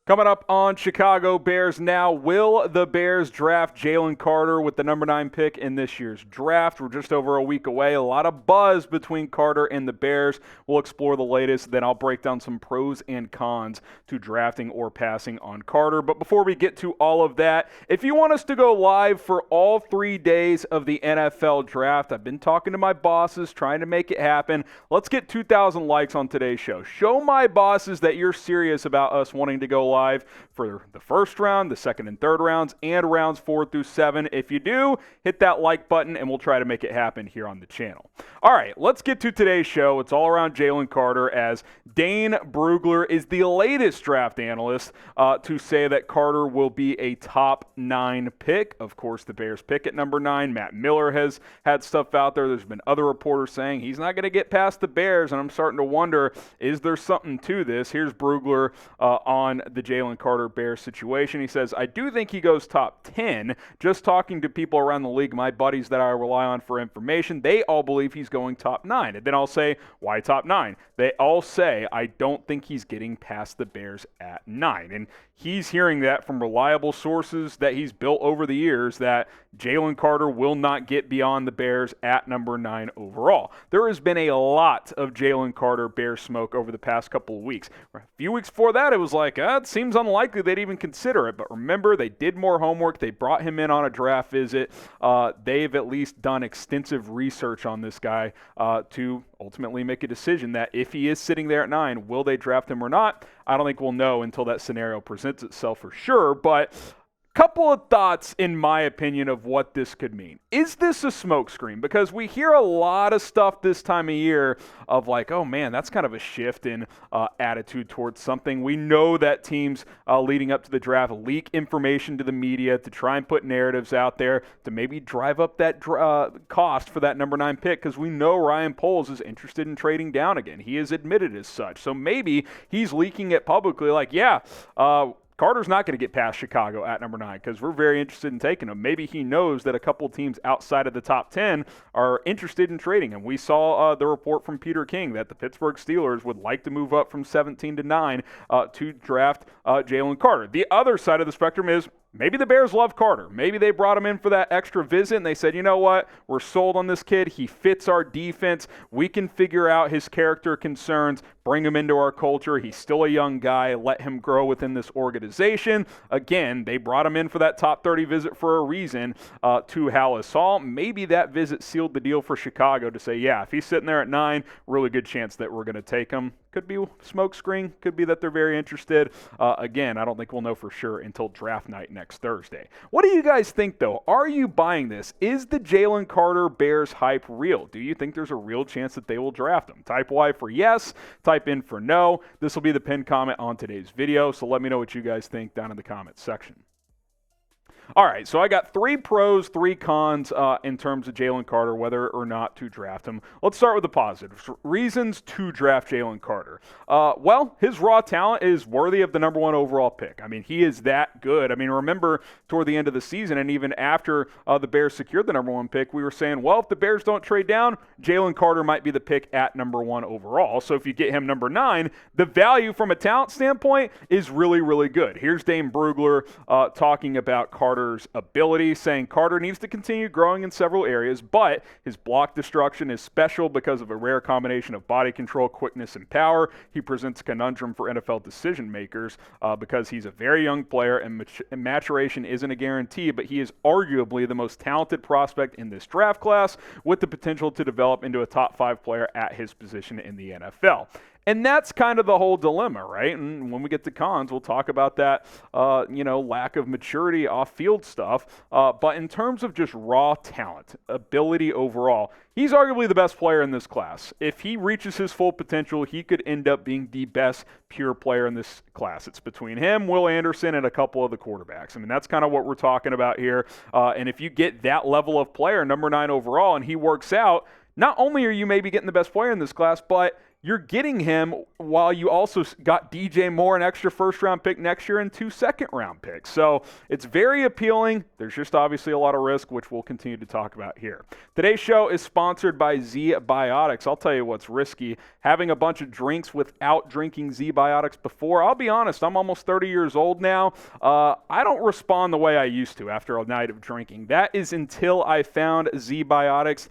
Coming up on Chicago Bears Now, will the Bears draft Jalen Carter with the number 9 pick in this year's draft? We're just over a week away. A lot of buzz between Carter and the Bears. We'll explore the latest, then I'll break down some pros and cons to drafting or passing on Carter. But before we get to all of that, if you want us to go live for all 3 days of the NFL draft, I've been talking to my bosses, trying to make it happen. Let's get 2,000 likes on today's show. Show my bosses that you're serious about us wanting to go live for the first round, the second and third rounds, and rounds 4 through 7. If you do, hit that like button, and we'll try to make it happen here on the channel. All right, let's get to today's show. It's all around Jalen Carter, as Dane Brugler is the latest draft analyst to say that Carter will be a top 9 pick. Of course, the Bears pick at number 9. Matt Miller has had stuff out there. There's been other reporters saying he's not going to get past the Bears, and I'm starting to wonder, is there something to this? Here's Brugler on the Jalen Carter Bears situation. He says, I do think he goes top 10. Just talking to people around the league, my buddies that I rely on for information, they all believe he's going top 9. And then I'll say, why top 9? They all say, I don't think he's getting past the Bears at 9. And he's hearing that from reliable sources that he's built over the years, that Jalen Carter will not get beyond the Bears at number 9 overall. There has been a lot of Jalen Carter Bears smoke over the past couple of weeks. A few weeks before that, it was like, it seems unlikely they'd even consider it. But remember, they did more homework. They brought him in on a draft visit. They've at least done extensive research on this guy to ultimately make a decision that if he is sitting there at 9, will they draft him or not? I don't think we'll know until that scenario presents itself for sure, but couple of thoughts, in my opinion, of what this could mean. Is this a smokescreen? Because we hear a lot of stuff this time of year of like, oh man, that's kind of a shift in attitude towards something. We know that teams leading up to the draft leak information to the media to try and put narratives out there to maybe drive up that cost for that number 9 pick, because we know Ryan Poles is interested in trading down again. He has admitted as such. So maybe he's leaking it publicly like, Carter's not going to get past Chicago at number 9 because we're very interested in taking him. Maybe he knows that a couple teams outside of the top 10 are interested in trading him. We saw the report from Peter King that the Pittsburgh Steelers would like to move up from 17 to 9 to draft Jalen Carter. The other side of the spectrum is maybe the Bears love Carter. Maybe they brought him in for that extra visit and they said, you know what, we're sold on this kid. He fits our defense. We can figure out his character concerns, bring him into our culture. He's still a young guy. Let him grow within this organization. Again, they brought him in for that top 30 visit for a reason to Halas Hall. Maybe that visit sealed the deal for Chicago to say, yeah, if he's sitting there at 9, really good chance that we're going to take him. Could be smokescreen. Could be that they're very interested. Again, I don't think we'll know for sure until draft night next Thursday. What do you guys think, though? Are you buying this? Is the Jalen Carter Bears hype real? Do you think there's a real chance that they will draft him? Type Y for yes. Type in for no. This will be the pinned comment on today's video, so let me know what you guys think down in the comments section. All right, so I got 3 pros, 3 cons in terms of Jalen Carter, whether or not to draft him. Let's start with the positives. Reasons to draft Jalen Carter. Well, his raw talent is worthy of the number 1 overall pick. I mean, he is that good. I mean, remember toward the end of the season and even after the Bears secured the number 1 pick, we were saying, well, if the Bears don't trade down, Jalen Carter might be the pick at number 1 overall. So if you get him number 9, the value from a talent standpoint is really, really good. Here's Dane Brugler talking about Carter's ability, saying Carter needs to continue growing in several areas, but his block destruction is special because of a rare combination of body control, quickness, and power. He presents a conundrum for NFL decision makers because he's a very young player and maturation isn't a guarantee, but he is arguably the most talented prospect in this draft class with the potential to develop into a top 5 player at his position in the NFL. And that's kind of the whole dilemma, right? And when we get to cons, we'll talk about that, lack of maturity off-field stuff. But in terms of just raw talent, ability overall, he's arguably the best player in this class. If he reaches his full potential, he could end up being the best pure player in this class. It's between him, Will Anderson, and a couple of the quarterbacks. I mean, that's kind of what we're talking about here. And if you get that level of player, number 9 overall, and he works out, not only are you maybe getting the best player in this class, but you're getting him while you also got DJ Moore, an extra first-round pick next year, and 2 second-round picks. So it's very appealing. There's just obviously a lot of risk, which we'll continue to talk about here. Today's show is sponsored by Z-Biotics. I'll tell you what's risky. Having a bunch of drinks without drinking Z-Biotics before. I'll be honest, I'm almost 30 years old now. I don't respond the way I used to after a night of drinking. That is until I found Z-Biotics.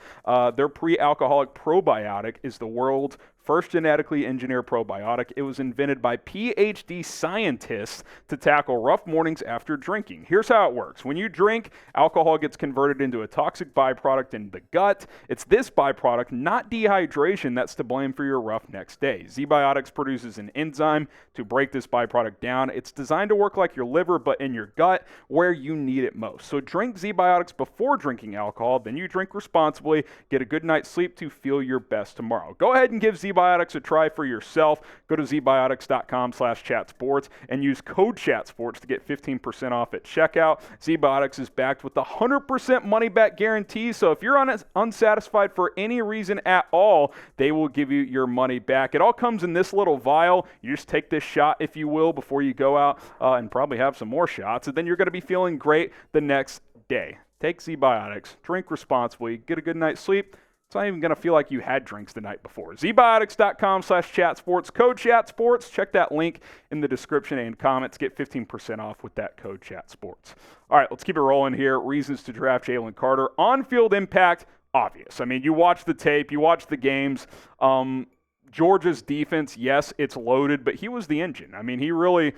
Their pre-alcoholic probiotic is the world's first genetically engineered probiotic. It was invented by PhD scientists to tackle rough mornings after drinking. Here's how it works. When you drink, alcohol gets converted into a toxic byproduct in the gut. It's this byproduct, not dehydration, that's to blame for your rough next day. Z-Biotics produces an enzyme to break this byproduct down. It's designed to work like your liver, but in your gut, where you need it most. So drink Z-Biotics before drinking alcohol, then you drink responsibly, get a good night's sleep to feel your best tomorrow. Go ahead and give Z-Biotics a try for yourself. Go to zbiotics.com/chatsports and use code chatsports to get 15% off at checkout. Z-Biotics is backed with the 100% money back guarantee, so if you're unsatisfied for any reason at all, they will give you your money back. It all comes in this little vial. You just take this shot, if you will, before you go out and probably have some more shots, and then you're going to be feeling great the next day. Take Z-Biotics, drink responsibly, get a good night's sleep. It's not even going to feel like you had drinks the night before. zbiotics.com/chatsports, code chatsports. Check that link in the description and comments. Get 15% off with that code chatsports. All right, let's keep it rolling here. Reasons to draft Jalen Carter. On-field impact, obvious. I mean, you watch the tape, you watch the games. Georgia's defense, yes, it's loaded, but he was the engine. I mean, he really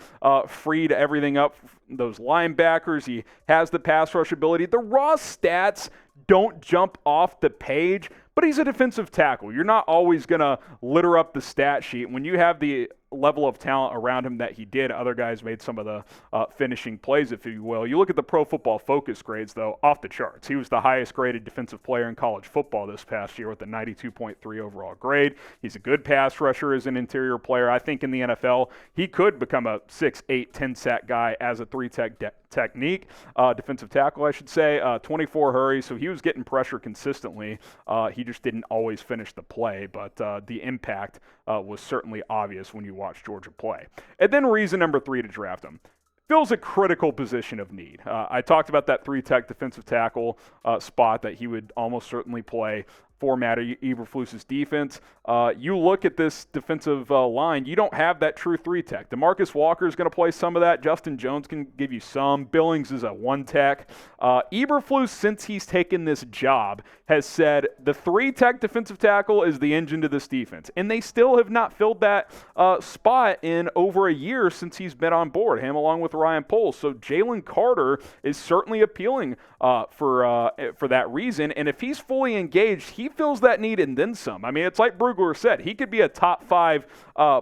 freed everything up. Those linebackers, he has the pass rush ability. The raw stats don't jump off the page, but he's a defensive tackle. You're not always going to litter up the stat sheet. When you have the level of talent around him that he did, other guys made some of the finishing plays, if you will. You look at the Pro Football Focus grades, though, off the charts. He was the highest graded defensive player in college football this past year with a 92.3 overall grade. He's a good pass rusher as an interior player. I think in the NFL, he could become a 6'8", 10-sack guy as a three-tech defensive tackle, I should say. 24 hurries, so he was getting pressure consistently. He just didn't always finish the play, but the impact was certainly obvious when you watch Georgia play. And then reason number 3 to draft him. Fills a critical position of need. I talked about that three-tech defensive tackle spot that he would almost certainly play for Matt Eberflus's defense. You look at this defensive line, you don't have that true three-tech. DeMarcus Walker is going to play some of that. Justin Jones can give you some. Billings is a one-tech. Eberflus, since he's taken this job, has said the three-tech defensive tackle is the engine to this defense. And they still have not filled that spot in over a year since he's been on board, him along with Ryan Poles. So Jalen Carter is certainly appealing for that reason. And if he's fully engaged, he fills that need and then some. I mean, it's like Brugler said, he could be a top 5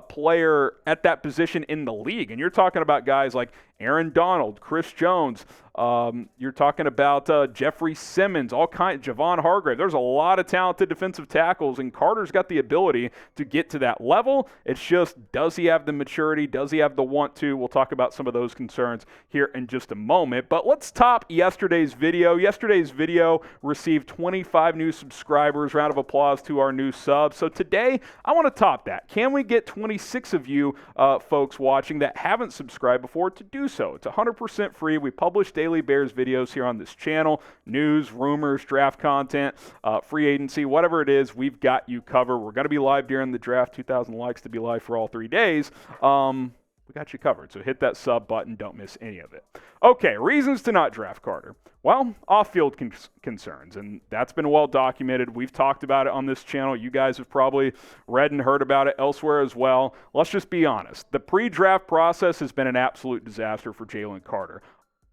player at that position in the league. And you're talking about guys like Aaron Donald, Chris Jones. You're talking about Jeffrey Simmons, all kinds, Javon Hargrave. There's a lot of talented defensive tackles, and Carter's got the ability to get to that level. It's just, does he have the maturity? Does he have the want to? We'll talk about some of those concerns here in just a moment. But let's top yesterday's video. Yesterday's video received 25 new subscribers. Round of applause to our new subs. So today, I want to top that. Can we get 26 of you folks watching that haven't subscribed before to do so? It's 100% free. We publish daily Bears videos here on this channel. News, rumors, draft content, free agency, whatever it is, we've got you covered. We're going to be live during the draft. 2,000 likes to be live for all 3 days. We got you covered. So hit that sub button. Don't miss any of it. Okay, reasons to not draft Carter. Well, off-field concerns, and that's been well documented. We've talked about it on this channel. You guys have probably read and heard about it elsewhere as well. Let's just be honest. The pre-draft process has been an absolute disaster for Jalen Carter.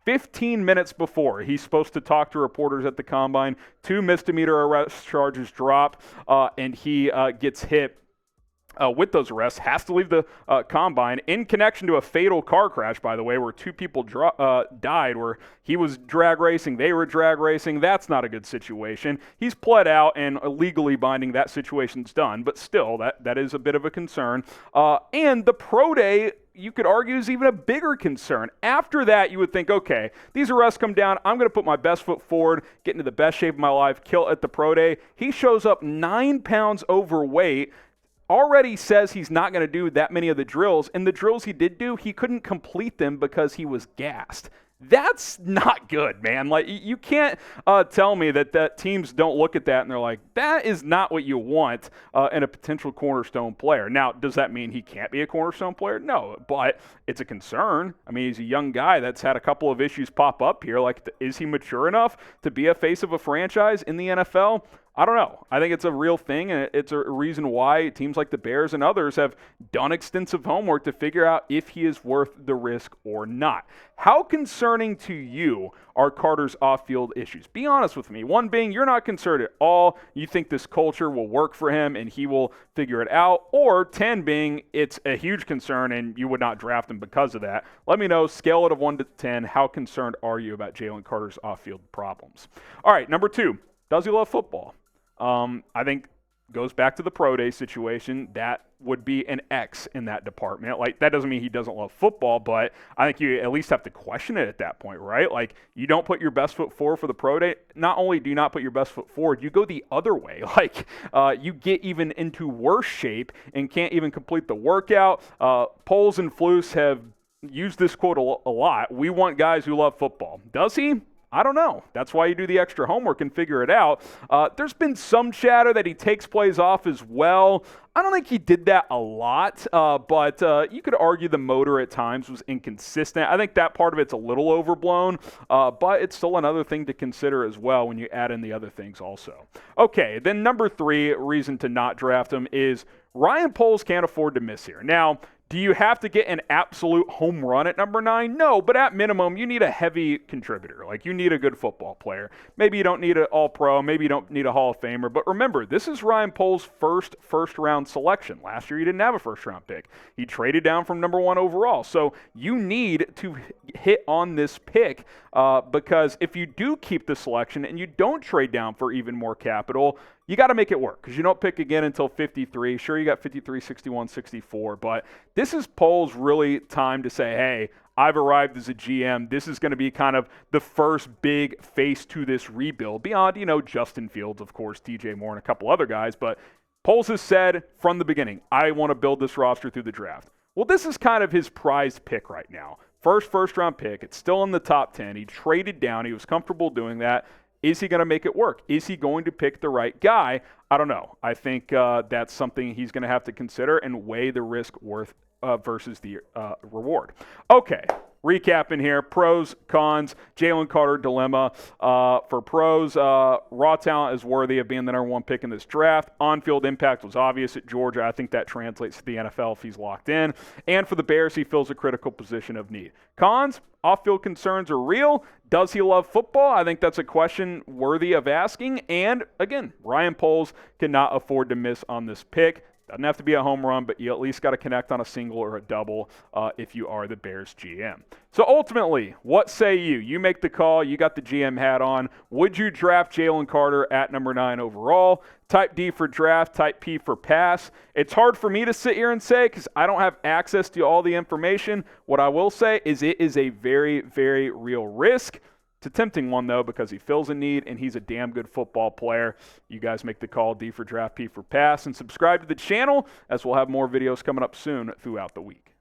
15 minutes before he's supposed to talk to reporters at the Combine, 2 misdemeanor arrest charges drop, and he gets hit with those arrests, has to leave the Combine in connection to a fatal car crash, by the way, where 2 people died, where he was drag racing, they were drag racing. That's not a good situation. He's pled out, and legally binding, that situation's done, but still, that is a bit of a concern. And the pro day, you could argue, is even a bigger concern. After that, you would think, okay, these arrests come down. I'm going to put my best foot forward, get into the best shape of my life, kill at the pro day. He shows up 9 pounds overweight, already says he's not going to do that many of the drills, and the drills he did do, he couldn't complete them because he was gassed. That's not good, man. Like, you can't tell me that teams don't look at that and they're like, that is not what you want in a potential cornerstone player. Now, does that mean he can't be a cornerstone player? No, but it's a concern. I mean, he's a young guy that's had a couple of issues pop up here. Like, is he mature enough to be a face of a franchise in the NFL? I don't know. I think it's a real thing, and it's a reason why teams like the Bears and others have done extensive homework to figure out if he is worth the risk or not. How concerning to you are Carter's off-field issues? Be honest with me. One being, you're not concerned at all. You think this culture will work for him and he will figure it out. Or 10 being, it's a huge concern and you would not draft him because of that. Let me know, scale it of 1 to 10, how concerned are you about Jalen Carter's off-field problems? All right, number 2, does he love football? I think goes back to the pro day situation. That would be an X in that department. Like, that doesn't mean he doesn't love football, but I think you at least have to question it at that point, right? Like, you don't put your best foot forward for the pro day. Not only do you not put your best foot forward, you go the other way. Like, you get even into worse shape and can't even complete the workout. Poles and Flus have used this quote a lot. We want guys who love football. Does he? I don't know. That's why you do the extra homework and figure it out. There's been some chatter that he takes plays off as well. I don't think he did that a lot, but you could argue the motor at times was inconsistent. I think that part of it's a little overblown, but it's still another thing to consider as well when you add in the other things also. Okay, then number 3 reason to not draft him is Ryan Poles can't afford to miss here. Now, do you have to get an absolute home run at number 9? No, but at minimum, you need a heavy contributor. Like, you need a good football player. Maybe you don't need an all-pro. Maybe you don't need a Hall of Famer. But remember, this is Ryan Poles' first-round selection. Last year, he didn't have a first-round pick. He traded down from number 1 overall. So you need to hit on this pick because if you do keep the selection and you don't trade down for even more capital, you got to make it work because you don't pick again until 53. Sure, you got 53, 61, 64, but this is Poles' really time to say, hey, I've arrived as a GM. This is going to be kind of the first big face to this rebuild beyond, Justin Fields, of course, DJ Moore, and a couple other guys. But Poles has said from the beginning, I want to build this roster through the draft. Well, this is kind of his prized pick right now. First-round pick. It's still in the top 10. He traded down. He was comfortable doing that. Is he going to make it work? Is he going to pick the right guy? I don't know. I think that's something he's going to have to consider and weigh the risk worth versus the reward. Okay, recapping here. Pros, cons, Jalen Carter dilemma. For pros, raw talent is worthy of being the number 1 pick in this draft. On-field impact was obvious at Georgia. I think that translates to the NFL if he's locked in. And for the Bears, he fills a critical position of need. Cons, off-field concerns are real. Does he love football? I think that's a question worthy of asking. And, again, Ryan Poles cannot afford to miss on this pick. Doesn't have to be a home run, but you at least got to connect on a single or a double if you are the Bears GM. So ultimately, what say you? You make the call. You got the GM hat on. Would you draft Jalen Carter at number 9 overall? Type D for draft, type P for pass. It's hard for me to sit here and say because I don't have access to all the information. What I will say is it is a very, very real risk. It's a tempting one, though, because he fills a need and he's a damn good football player. You guys make the call, D for draft, P for pass, and subscribe to the channel as we'll have more videos coming up soon throughout the week.